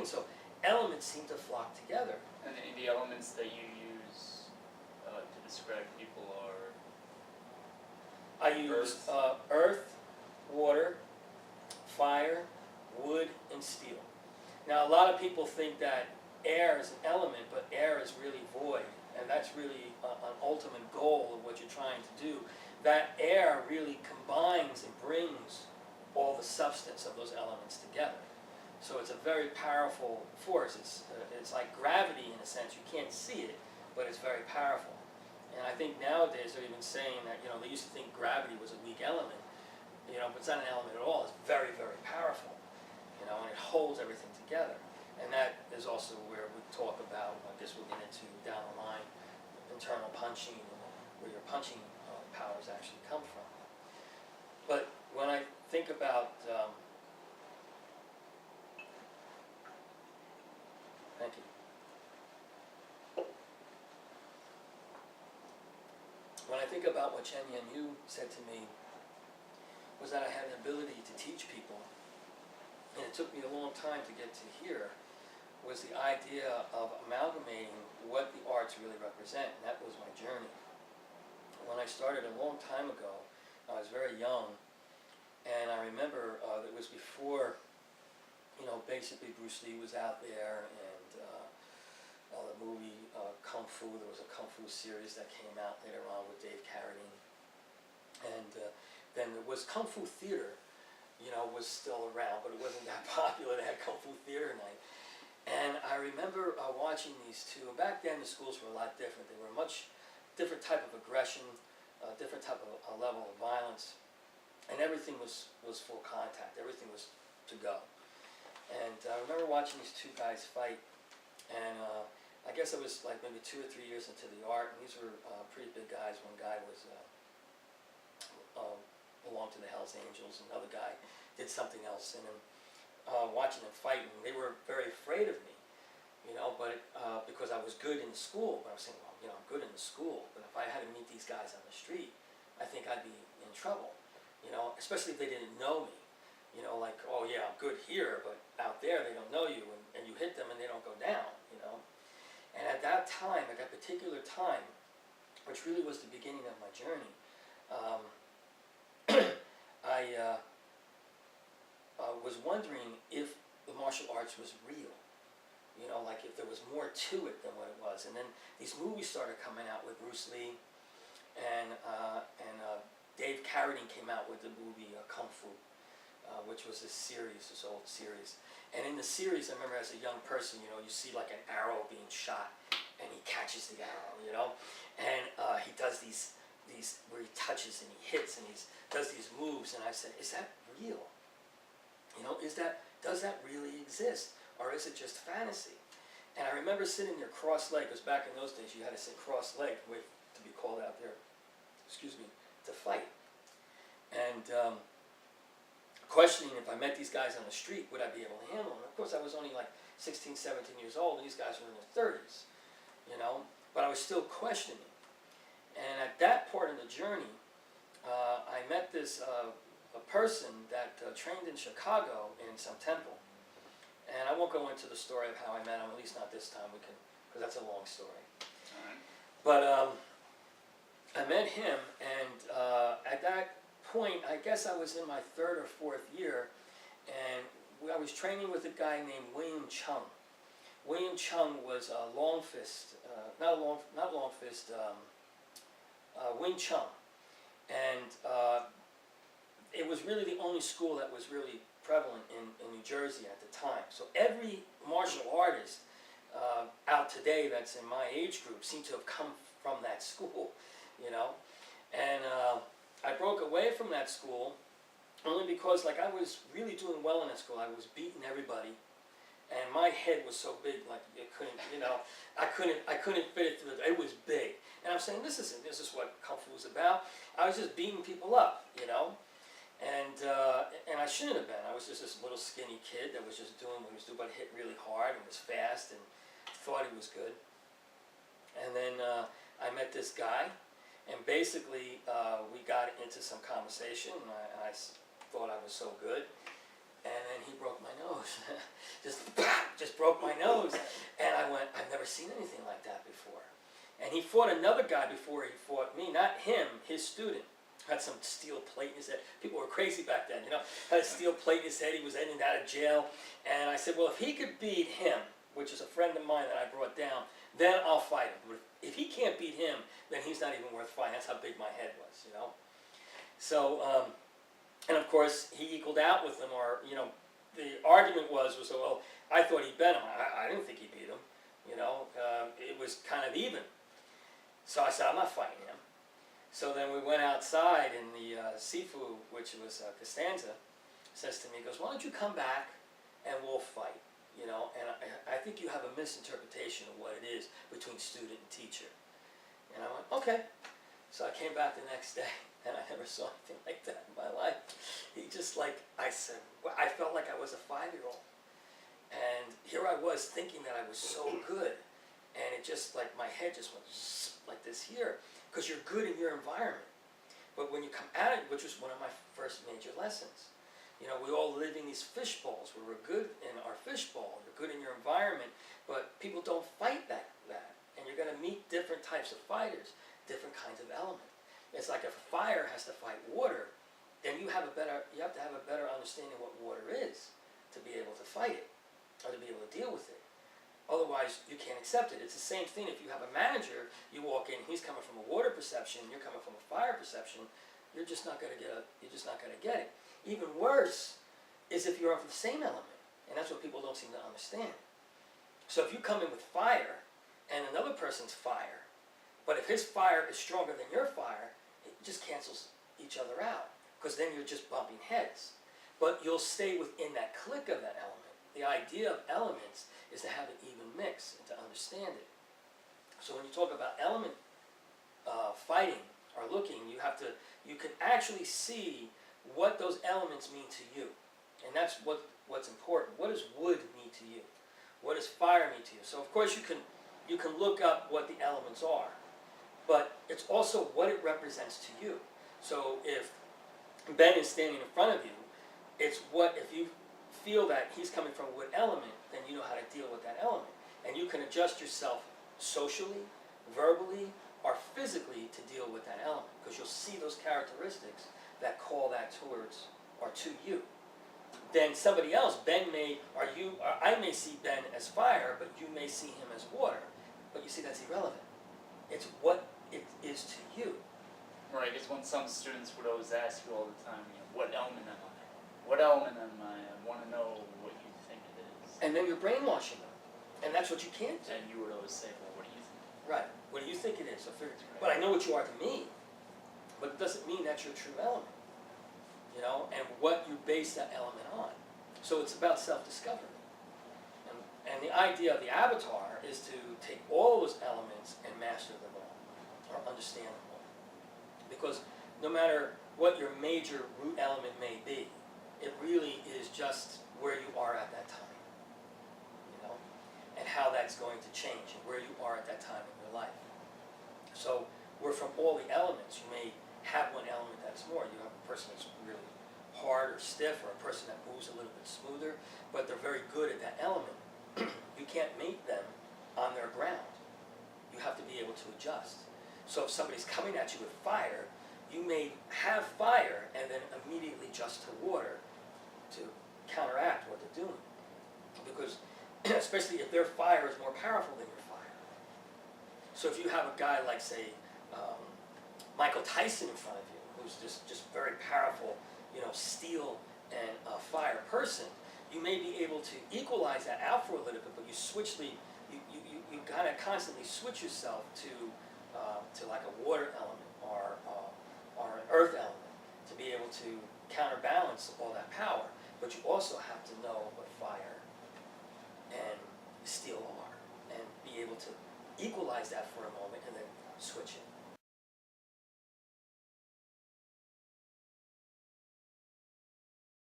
So elements seem to flock together. And the elements that you use to describe people are? I use earth, water, fire, wood, and steel. Now, a lot of people think that air is an element, but air is really void, and that's really an ultimate goal of what you're trying to do. That air really combines and brings all the substance of those elements together. So it's a very powerful force. It's like gravity in a sense. You can't see it, but it's very powerful. And I think nowadays they're even saying that, you know, they used to think gravity was a weak element, you know, but it's not an element at all. It's very, very powerful, you know, and it holds everything together. And that is also where we talk about, I guess we'll get into down the line, internal punching, where your punching powers actually come from. But when I think about, thank you. When I think about what Chen Yan Yu said to me, was that I had the ability to teach people, and it took me a long time to get to here, was the idea of amalgamating what the arts really represent, and that was my journey. When I started a long time ago, I was very young, and I remember it was before, you know, basically Bruce Lee was out there, and the movie Kung Fu, there was a Kung Fu series that came out later on with Dave Carradine, and then there was Kung Fu Theater, you know, was still around, but it wasn't that popular. They had Kung Fu Theater night. And I remember watching these two. Back then the schools were a lot different. They were much different type of aggression, different type of level of violence, and everything was full contact. Everything was to go. And I remember watching these two guys fight, and I guess it was like maybe 2 or 3 years into the art, and these were pretty big guys. One guy was belonged to the Hells Angels, and another guy did something else, and watching them fight, and they were very afraid of me, you know, but because I was good in the school. But I was saying, well, you know, I'm good in the school, but if I had to meet these guys on the street, I think I'd be in trouble, you know, especially if they didn't know me, you know, like, oh yeah, I'm good here, but out there they don't know you, and you hit them and they don't go down, you know. And at that time, at that particular time, which really was the beginning of my journey, I was wondering if the martial arts was real, you know, like if there was more to it than what it was. And then these movies started coming out with Bruce Lee, and Dave Carradine came out with the movie Kung Fu, which was this series, this old series. And in the series, I remember as a young person, you know, you see like an arrow being shot, and he catches the arrow, you know, and he does these where he touches and he hits and he does these moves, and I said, is that real? You know, does that really exist, or is it just fantasy? And I remember sitting there cross-legged, because back in those days you had to sit cross-legged, wait to be called out there, excuse me, to fight. And questioning if I met these guys on the street, would I be able to handle them? Of course, I was only like 16, 17 years old, and these guys were in their 30s, you know, but I was still questioning. And at that part in the journey, I met this a person that trained in Chicago in some temple. And I won't go into the story of how I met him, at least not this time, because that's a long story. All right. But I met him, and at that point, I guess I was in my 3rd or 4th year, and I was training with a guy named William Chung. William Chung was a long fist, Wing Chun, and it was really the only school that was really prevalent in New Jersey at the time. So every martial artist out today that's in my age group seemed to have come from that school, you know. And I broke away from that school only because, like, I was really doing well in that school. I was beating everybody, and my head was so big, like it couldn't, you know, I couldn't fit it through. It was big, and I'm saying, this is what Kung Fu is about. I was just beating people up, you know, and I shouldn't have been. I was just this little skinny kid that was just doing what he was doing, but hit really hard and was fast and thought he was good. And then I met this guy, and basically we got into some conversation, and I thought I was so good. And then he broke my nose. just broke my nose. And I went, I've never seen anything like that before. And he fought another guy before he fought me, not him, his student. Had some steel plate in his head. People were crazy back then, you know. Had a steel plate in his head. He was in and out of jail. And I said, well, if he could beat him, which is a friend of mine that I brought down, then I'll fight him. But if he can't beat him, then he's not even worth fighting. That's how big my head was, you know. So, and of course, he equaled out with him, or, you know, the argument was well, I thought he beat him. I didn't think he beat him, you know. It was kind of even. So I said, I'm not fighting him. So then we went outside, and the Sifu, which was Costanza, says to me, he goes, why don't you come back and we'll fight, you know, and I think you have a misinterpretation of what it is between student and teacher. And I went, okay. So I came back the next day, and I never saw anything like that in my life. He just, like, I said, I felt like I was a 5-year-old. And here I was thinking that I was so good, and it just, like, my head just went like this here. Because you're good in your environment. But when you come at it, which was one of my first major lessons, you know, we all live in these fish bowls where we're good in our fish bowl, you're good in your environment, but people don't fight that. And you're going to meet different types of fighters, different kinds of elements. It's like if a fire has to fight water, then you have to have a better understanding of what water is to be able to fight it, or to be able to deal with it. Otherwise, you can't accept it. It's the same thing if you have a manager, you walk in, he's coming from a water perception, you're coming from a fire perception, you're just not going to get it. Even worse is if you're of the same element, and that's what people don't seem to understand. So if you come in with fire, and another person's fire, but if his fire is stronger than your fire, it just cancels each other out, because then you're just bumping heads. But you'll stay within that clique of that element. The idea of elements is to have an even mix and to understand it. So when you talk about element fighting or looking, you can actually see what those elements mean to you. And that's what's important. What does wood mean to you? What does fire mean to you? So of course you can look up what the elements are, but it's also what it represents to you. So if Ben is standing in front of you, it's what, if you feel that he's coming from a wood element, then you know how to deal with that element. And you can adjust yourself socially, verbally, or physically to deal with that element, because you'll see those characteristics that call that towards or to you. Then somebody else, I may see Ben as fire, but you may see him as water. But you see, that's irrelevant. It's what it is to you. Right, because when some students would always ask you all the time, you know, what element am I? What element am I? I want to know what you think it is. And then you're brainwashing them. And that's what you can't do. And you would always say, well, what do you think? Right. What do you think it is? But I know what you are to me. But it doesn't mean that's your true element. You know, and what you base that element on. So it's about self-discovery. And the idea of the avatar is to take all those elements and master them all, or understand them all. Because no matter what your major root element may be, it really is just where you are at that time, you know, and how that's going to change, and where you are at that time in your life. So we're from all the elements. You may have one element that's more. You have a person that's really hard or stiff, or a person that moves a little bit smoother, but they're very good at that element. You can't meet them on their ground. You have to be able to adjust. So if somebody's coming at you with fire, you may have fire and then immediately adjust to water to counteract what they're doing. Because especially if their fire is more powerful than your fire. So if you have a guy like, say, Michael Tyson in front of you, who's just very powerful, you know, steel and fire person, you may be able to equalize that out for a little bit, but you kind of constantly switch yourself to like a water element or an earth element to be able to counterbalance all that power. But you also have to know what fire and steel are, and be able to equalize that for a moment and then switch it.